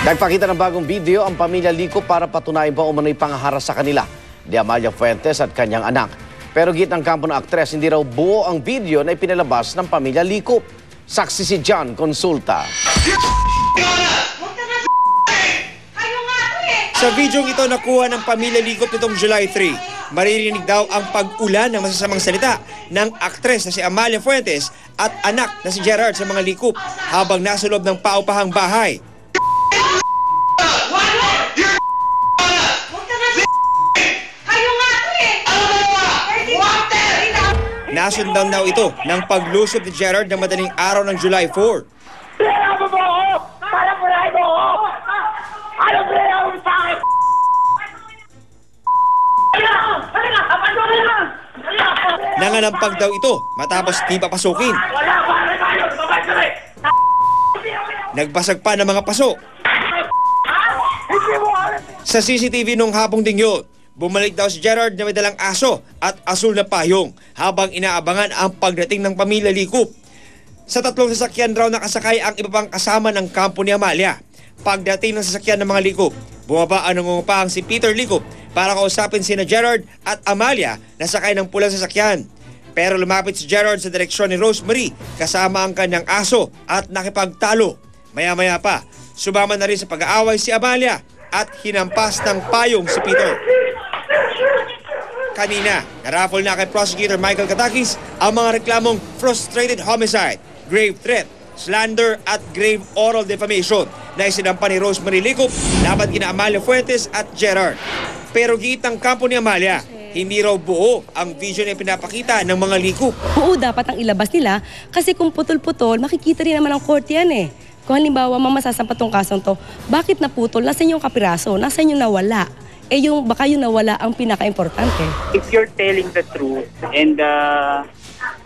Nagpakita ng bagong video ang pamilya Lico para patunayan ba umano'y pangaharas sa kanila ni Amalia Fuentes at kanyang anak. Pero git ng kampo ng aktres, hindi raw buo ang video na ipinalabas ng pamilya Lico. Saksi si John Consulta. Sa videong ito nakuha ng pamilya Lico nitong July 3, maririnig daw ang pag-ulan ng masasamang salita ng aktres na si Amalia Fuentes at anak na si Gerard sa mga Lico habang nasa loob ng paupahang bahay. Nasundan daw ito ng paglusob ni Gerard ng madaling araw ng July 4. Nangalampag daw ito matapos di papasukin. Nagbasag pa ng mga paso. Sa CCTV nung hapong ding yun, bumalik daw si Gerard na may dalang aso at asul na payong habang inaabangan ang pagdating ng pamilya Lico. Sa tatlong sasakyan raw nakasakay ang iba pang kasama ng kampo ni Amalia. Pagdating ng sasakyan ng mga Lico, bumaba ang nangungupahang si Peter Lico para kausapin sina Gerard at Amalia na sakay ng pulang sasakyan. Pero lumapit si Gerard sa direksyon ni Rosemary kasama ang kanyang aso at nakipagtalo. Maya-maya pa, sumama na rin sa pag-aaway si Amalia at hinampas ng payong si Peter. Kanina, narapol na kay Prosecutor Michael Katakis ang mga reklamong frustrated homicide, grave threat, slander at grave oral defamation na isinampa ni Rosemary Lico laban kina Amalia Fuentes at Gerard. Pero giitang kampo ni Amalia, hindi raw buo ang vision na pinapakita ng mga Lico. Buo dapat ang ilabas nila kasi kung putol-putol, makikita rin naman ang court yan eh. Kung halimbawa mamasasampa tong kasong to, bakit naputol? Nasaan yung kapiraso? Nasaan yung nawala? Eh yung baka yung nawala ang pinaka-importante. If you're telling the truth and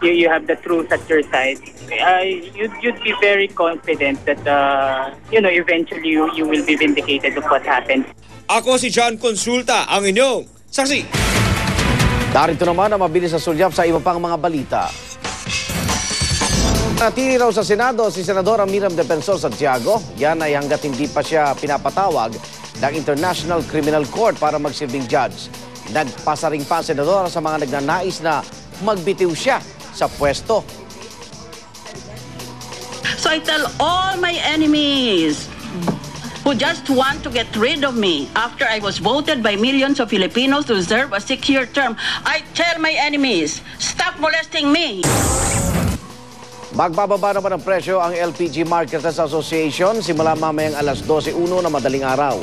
you have the truth at your side, you'd be very confident that eventually you will be vindicated of what happened. Ako si John Consulta, ang inyong saksi. Darito naman ang mabilis na sulyap sa iba pang mga balita. Natili raw sa Senado si Senadora Miriam Defensor Santiago. Yan ay hanggat hindi pa siya pinapatawag ng International Criminal Court para magsilbing judge. Nagpasa rin pa ang Senadora sa mga nagnanais na magbitiw siya sa pwesto. So I tell all my enemies who just want to get rid of me after I was voted by millions of Filipinos to serve a 6-year term, I tell my enemies, stop molesting me. Magbababa naman ang presyo ang LPG Marketers Association simula mamayang alas 12:01 na madaling araw.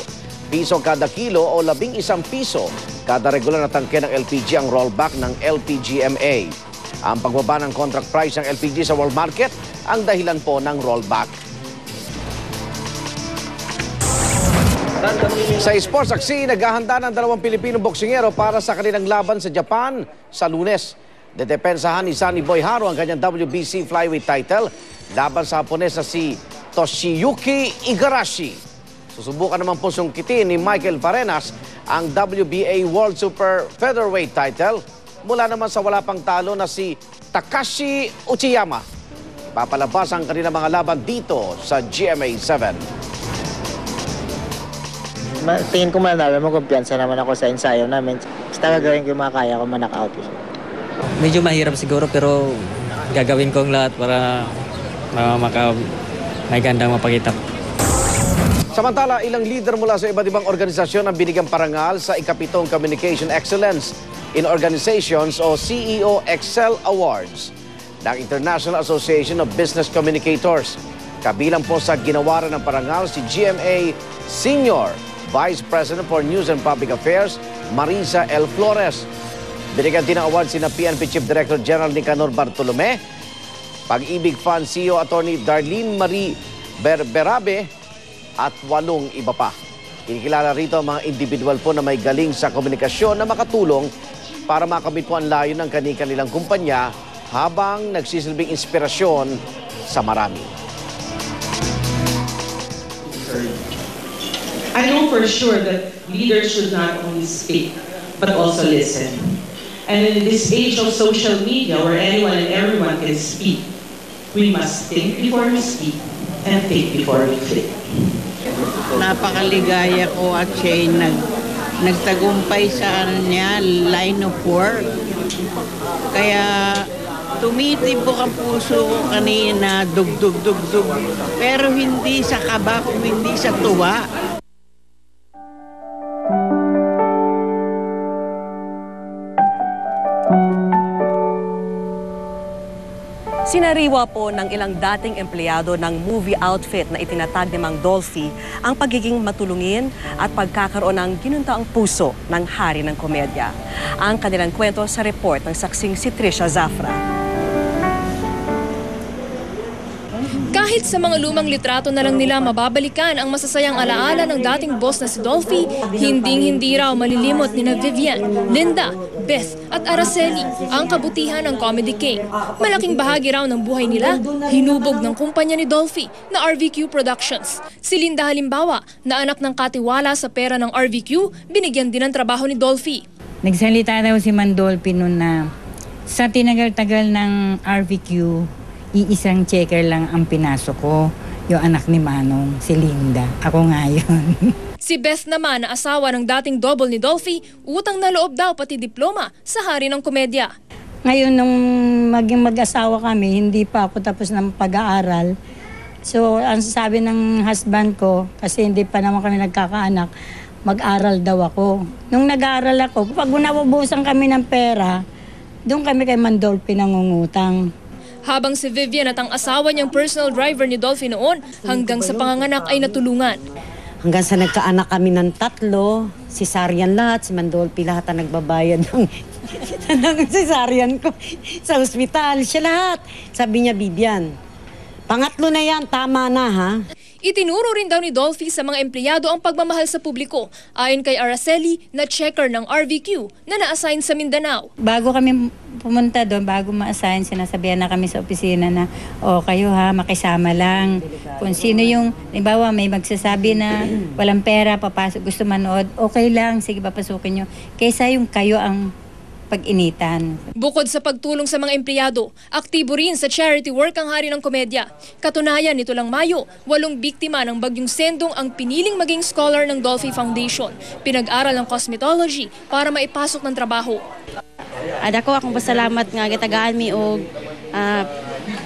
Piso kada kilo o 11 piso kada regular na tangke ng LPG ang rollback ng LPGMA. Ang pagbaba ng contract price ng LPG sa world market ang dahilan po ng rollback. Sa sports aksi, naghahanda ng 2 Pilipinong boksingero para sa kanilang laban sa Japan sa Lunes. Dedepensahan ni Sunny Boy Haro ang kanyang WBC flyweight title laban sa Hapones na si Toshiyuki Igarashi. Susubukan naman po sungkitin ni Michael Parenas ang WBA World Super Featherweight title mula naman sa wala pang talo na si Takashi Uchiyama. Papalabas ang kanilang mga laban dito sa GMA 7. Tingin ko manalo mo, kumpiyansa naman ako sa ensayo namin. Basta gagawin ko yung mga kaya ko ma-knockout. Medyo mahirap siguro pero gagawin ko ang lahat para may gandang mapakita. Samantala, ilang leader mula sa iba't ibang organisasyon ang binigyang parangal sa ika-7 Communication Excellence in Organizations o CEO Excel Awards ng International Association of Business Communicators. Kabilang po sa ginawaran ng parangal si GMA Senior Vice President for News and Public Affairs, Marisa L. Flores. Binigyan din ng award sina PNP Chief Director General Nicanor Bartolome, Pag-ibig Fund CEO Attorney Darlene Marie Berberabe at 8 iba pa. Kinikilala rito ang mga individual po na may galing sa komunikasyon na makatulong para makamit po ang layo ng kanilang kumpanya habang nagsisilbing inspirasyon sa marami. I know for sure that leaders should not only speak, but also listen. And in this age of social media where anyone and everyone can speak, we must think before we speak and think before we click. napakaligaya ko at siya'y nagtagumpay sa niya, line of work. Kaya tumitibok ang puso ko kanina, dug-dug-dug-dug. Pero hindi sa kaba, kung hindi sa tuwa. Sinariwa po ng ilang dating empleyado ng movie outfit na itinatag ni Mang Dolphy ang pagiging matulungin at pagkakaroon ng ginuntaang puso ng hari ng komedya. Ang kanilang kwento sa report ng saksing si Trisha Zafra. Kahit sa mga lumang litrato na lang nila mababalikan ang masasayang alaala ng dating boss na si Dolphy, hinding-hindi raw malilimot ni na Vivian, Linda, Beth at Araceli ang kabutihan ng Comedy King. Malaking bahagi raw ng buhay nila, hinubog ng kumpanya ni Dolphy na RVQ Productions. Si Linda halimbawa, na anak ng katiwala sa pera ng RVQ, binigyan din ng trabaho ni Dolphy. Nagsalita daw si Man Dolphy noon na sa tinagal-tagal ng RVQ, iisang checker lang ang pinasok ko, yung anak ni Manong, si Linda. Ako nga yun. Si Beth naman na asawa ng dating double ni Dolphy, utang na loob daw pati diploma sa hari ng komedya. Ngayon nung maging mag-asawa kami, hindi pa ako tapos ng pag-aaral. So ang sabi ng husband ko, kasi hindi pa naman kami nagkakaanak, mag-aral daw ako. Nung nag-aaral ako, pag nabubusan kami ng pera, doon kami kay Man Dolphy nangungutang. Habang si Vivian at ang asawa niyang personal driver ni Dolphy noon hanggang sa panganganak ay natulungan. Hanggang sa nagkaanak kami ng 3, cesarean lahat, si Man Dolphy lahat ang nagbabayad ng cesarean ko sa ospital. Siya lahat. Sabi niya, Vivian, pangatlo na yan, tama na ha. Itinuro rin daw ni Dolphy sa mga empleyado ang pagmamahal sa publiko, ayon kay Araceli na checker ng RVQ na na-assign sa Mindanao. Bago kami pumunta doon, bago ma-assign, sinasabihan na kami sa opisina na, kayo ha, makisama lang. Kung sino yung, halimbawa may magsasabi na walang pera, papasok, gusto manood, okay lang, sige papasukin nyo. Kaysa yung kayo ang pag-initan. Bukod sa pagtulong sa mga empleyado, aktibo rin sa charity work ang hari ng komedya. Katunayan, nito lang Mayo, 8 biktima ng bagyong Sendong ang piniling maging scholar ng Dolphy Foundation. Pinag-aral ng cosmetology para maipasok ng trabaho. Dako akong pasalamat nga gitagaan mi og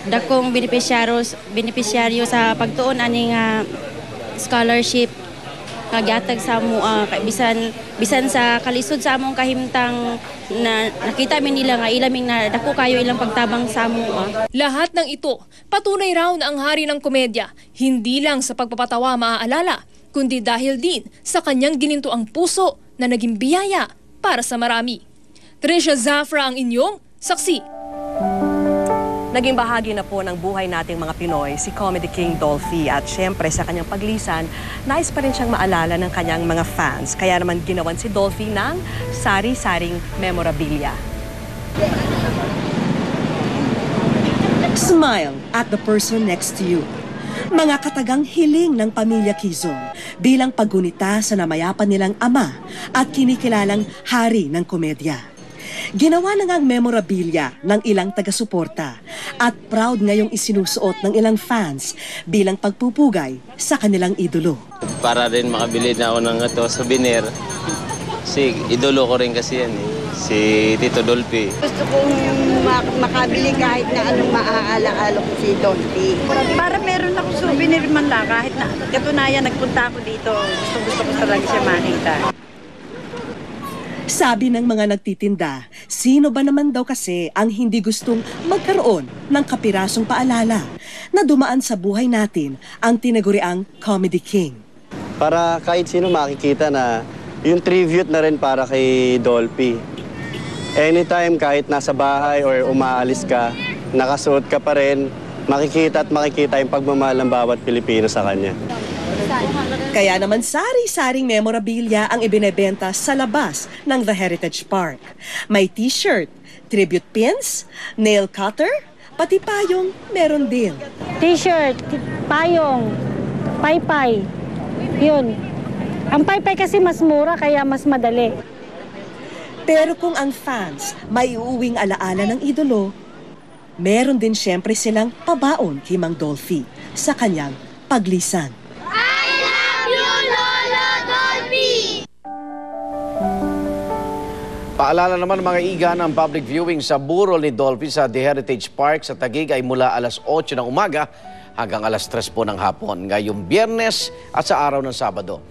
dakong benepisyaryo sa pagtuon aning scholarship nga gihatag sa amo bisan sa kalisod sa among kahimtang na nakita mi nila nga ilaming na dako kayo ilang pagtabang sa amo. Lahat ng ito patunay raw na ang hari ng komedya hindi lang sa pagpapatawa maaalala, kundi dahil din sa kanyang ginintuang puso na naging biyaya para sa marami. Trisha Zafra ang inyong saksi. Naging bahagi na po ng buhay nating mga Pinoy si Comedy King Dolphy at syempre sa kanyang paglisan, nais pa rin siyang maalala ng kanyang mga fans. Kaya naman ginawan si Dolphy ng sari-saring memorabilia. Smile at the person next to you. Mga katagang hiling ng pamilya Quezon bilang paggunita sa namayapan nilang ama at kinikilalang hari ng komedya. Ginawa na ngang memorabilia ng ilang taga-suporta at proud ngayong isinusuot ng ilang fans bilang pagpupugay sa kanilang idolo. Para rin makabili na ako ng souvenir. Si idolo ko rin kasi yan si Tito Dolphy. Gusto kong makabili kahit na anong maaala-ala ko si Dolphy. Para meron akong souvenir man lang kahit na katunayan nagpunta ako dito. Gusto ko talaga siya makita. Sabi ng mga nagtitinda, sino ba naman daw kasi ang hindi gustong magkaroon ng kapirasong paalala na dumaan sa buhay natin ang tinaguriang Comedy King. Para kahit sino makikita na yung tribute na rin para kay Dolphy. Anytime kahit nasa bahay or umaalis ka, nakasuot ka pa rin, makikita at makikita yung pagmamahal ng bawat Pilipino sa kanya. Kaya naman sari-saring memorabilia ang ibinebenta sa labas ng The Heritage Park. May t-shirt, tribute pins, nail cutter, pati payong meron din. T-shirt, payong, paypay, yun. Ang paypay kasi mas mura kaya mas madali. Pero kung ang fans may uuwing alaala ng idolo, meron din siyempre silang pabaon kay Mang Dolphy sa kanyang paglisan. I love Paalala naman mga iga ng public viewing sa burol ni Dolphy sa The Heritage Park sa Taguig ay mula alas 8 ng umaga hanggang alas 3 po ng hapon ngayong Biyernes at sa araw ng Sabado.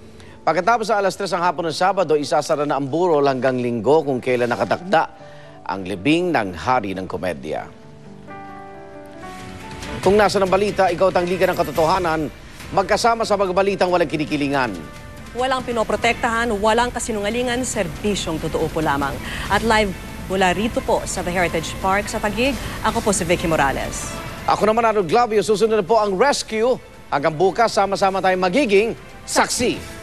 Pagkatapos sa alas 3 ng hapon ng Sabado, isasara na ang burol hanggang Linggo kung kailan nakatakda ang libing ng Hari ng Komedya. Kung nasa ng balita, ikaw tangliga ng katotohanan, magkasama sa magbalitang walang kinikilingan. Walang pinoprotektahan, walang kasinungalingan, serbisyong totoo po lamang. At live mula rito po sa The Heritage Park sa Taguig, ako po si Vicky Morales. Ako naman, Arnold Glavio, susunod na po ang rescue. Hanggang bukas, sama-sama tayong magiging saksi.